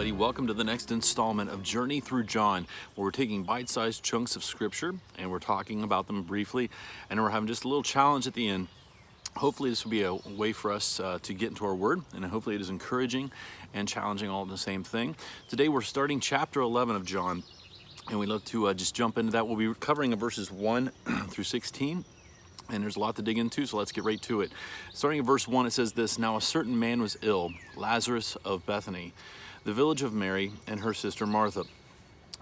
everybody. Welcome to the next installment of Journey Through John, where we're taking bite-sized chunks of scripture and we're talking about them briefly, and we're having just a little challenge at the end. Hopefully this will be a way for us to get into our word, and hopefully it is encouraging and challenging all in the same thing. Today we're starting chapter 11 of John, and we love to just jump into that. We'll be covering verses 1 through 16. And there's a lot to dig into, so let's get right to it. Starting at verse 1, it says this: Now a certain man was ill, Lazarus of Bethany, the village of Mary and her sister Martha.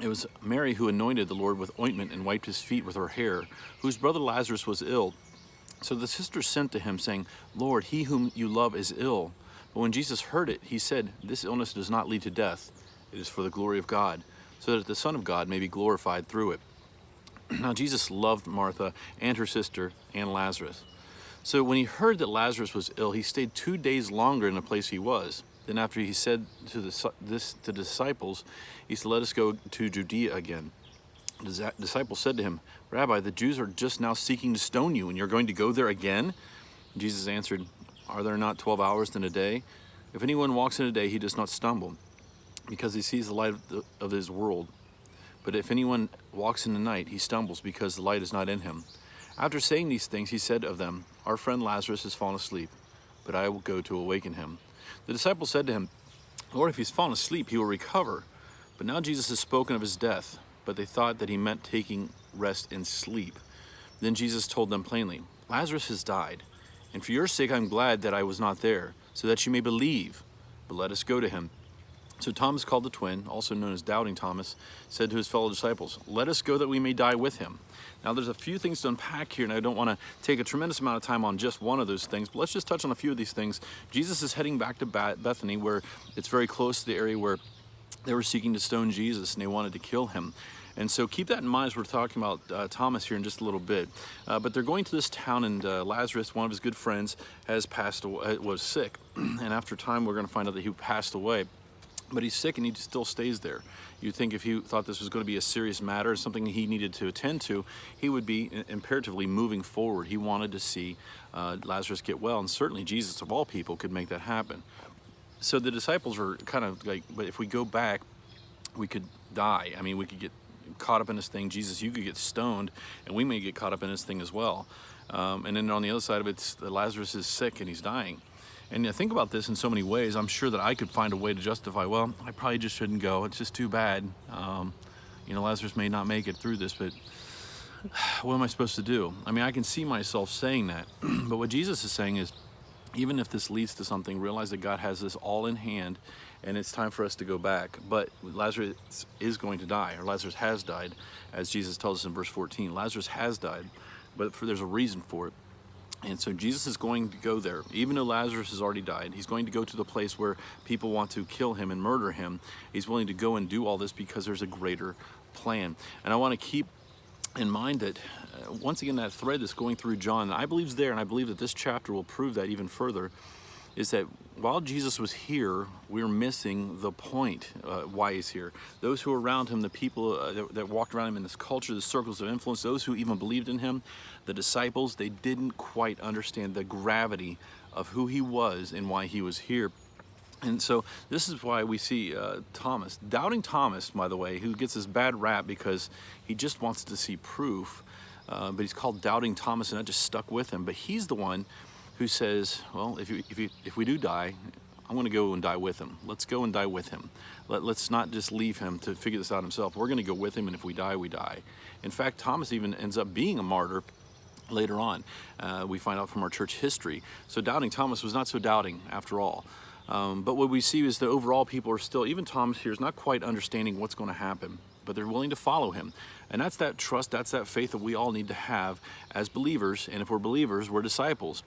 It was Mary who anointed the Lord with ointment and wiped his feet with her hair, whose brother Lazarus was ill. So the sisters sent to him, saying, Lord, he whom you love is ill. But when Jesus heard it, he said, This illness does not lead to death. It is for the glory of God, so that the Son of God may be glorified through it. Now Jesus loved Martha and her sister and Lazarus. So when he heard that Lazarus was ill, he stayed 2 days longer in the place he was. Then after he said to the disciples, he said, Let us go to Judea again. The disciples said to him, Rabbi, the Jews are just now seeking to stone you, and you're going to go there again? Jesus answered, Are there not 12 hours in a day? If anyone walks in a day, he does not stumble, because he sees the light of his world. But if anyone walks in the night, he stumbles because the light is not in him. After saying these things, he said of them, Our friend Lazarus has fallen asleep, but I will go to awaken him. The disciples said to him, Lord, if he's fallen asleep, he will recover. But now Jesus has spoken of his death, but they thought that he meant taking rest in sleep. Then Jesus told them plainly, Lazarus has died, and for your sake I'm glad that I was not there, so that you may believe. But let us go to him. So Thomas, called the twin, also known as Doubting Thomas, said to his fellow disciples, Let us go that we may die with him. Now there's a few things to unpack here, and I don't want to take a tremendous amount of time on just one of those things, but let's just touch on a few of these things. Jesus is heading back to Bethany, where it's very close to the area where they were seeking to stone Jesus, and they wanted to kill him. And so keep that in mind as we're talking about Thomas here in just a little bit. But they're going to this town, and Lazarus, one of his good friends, has passed away, was sick. And after time, we're going to find out that he passed away. But he's sick and he still stays there. You'd think if he thought this was going to be a serious matter, something he needed to attend to, he would be imperatively moving forward. He wanted to see Lazarus get well, and certainly Jesus, of all people, could make that happen. So the disciples were kind of like, but if we go back, we could die. I mean, we could get caught up in this thing. Jesus, you could get stoned, and we may get caught up in this thing as well. And then on the other side of it, Lazarus is sick and he's dying. And I think about this in so many ways. I'm sure that I could find a way to justify, well, I probably just shouldn't go. It's just too bad. Lazarus may not make it through this, but what am I supposed to do? I mean, I can see myself saying that. But what Jesus is saying is, even if this leads to something, realize that God has this all in hand, and it's time for us to go back. But Lazarus is going to die, or Lazarus has died, as Jesus tells us in verse 14. Lazarus has died, but there's a reason for it. And so Jesus is going to go there. Even though Lazarus has already died, he's going to go to the place where people want to kill him and murder him. He's willing to go and do all this because there's a greater plan. And I want to keep in mind that, once again, that thread that's going through John, I believe is there, and I believe that this chapter will prove that even further, is that while Jesus was here, we're missing the point why he's here. Those who were around him, the people that walked around him in this culture, the circles of influence, those who even believed in him, the disciples, they didn't quite understand the gravity of who he was and why he was here. And so this is why we see Thomas, Doubting Thomas, by the way, who gets this bad rap because he just wants to see proof, but he's called Doubting Thomas, and that just stuck with him. But he's the one who says, well, if we do die, I'm going to go and die with him. Let's go and die with him. Let's not just leave him to figure this out himself. We're going to go with him, and if we die, we die. In fact, Thomas even ends up being a martyr later on. We find out from our church history. So Doubting Thomas was not so doubting after all. But what we see is that overall people are still, even Thomas here is not quite understanding what's going to happen, but they're willing to follow him. And that's that trust, that's that faith that we all need to have as believers. And if we're believers, we're disciples.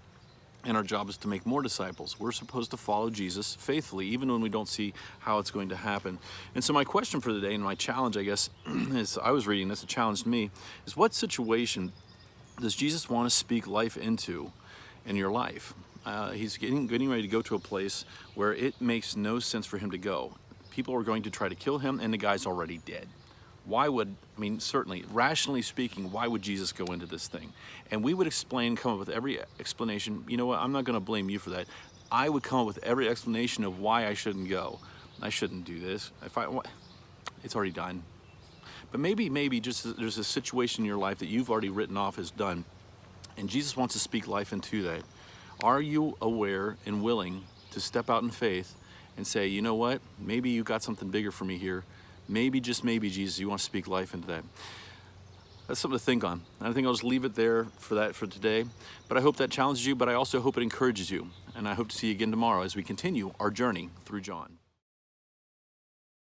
And our job is to make more disciples. We're supposed to follow Jesus faithfully, even when we don't see how it's going to happen. And so my question for the day, and my challenge, I guess, is I was reading this, it challenged me, is what situation does Jesus want to speak life into in your life? He's getting ready to go to a place where it makes no sense for him to go. People are going to try to kill him, and the guy's already dead. Why would, certainly, rationally speaking, why would Jesus go into this thing? And we would come up with every explanation. You know what, I'm not going to blame you for that. I would come up with every explanation of why I shouldn't go. I shouldn't do this. It's already done. But maybe just there's a situation in your life that you've already written off as done, and Jesus wants to speak life into that. Are you aware and willing to step out in faith and say, you know what, maybe you got something bigger for me here. Maybe, just maybe, Jesus, you want to speak life into that. That's something to think on. And I think I'll just leave it there for today. But I hope that challenges you, but I also hope it encourages you. And I hope to see you again tomorrow as we continue our journey through John.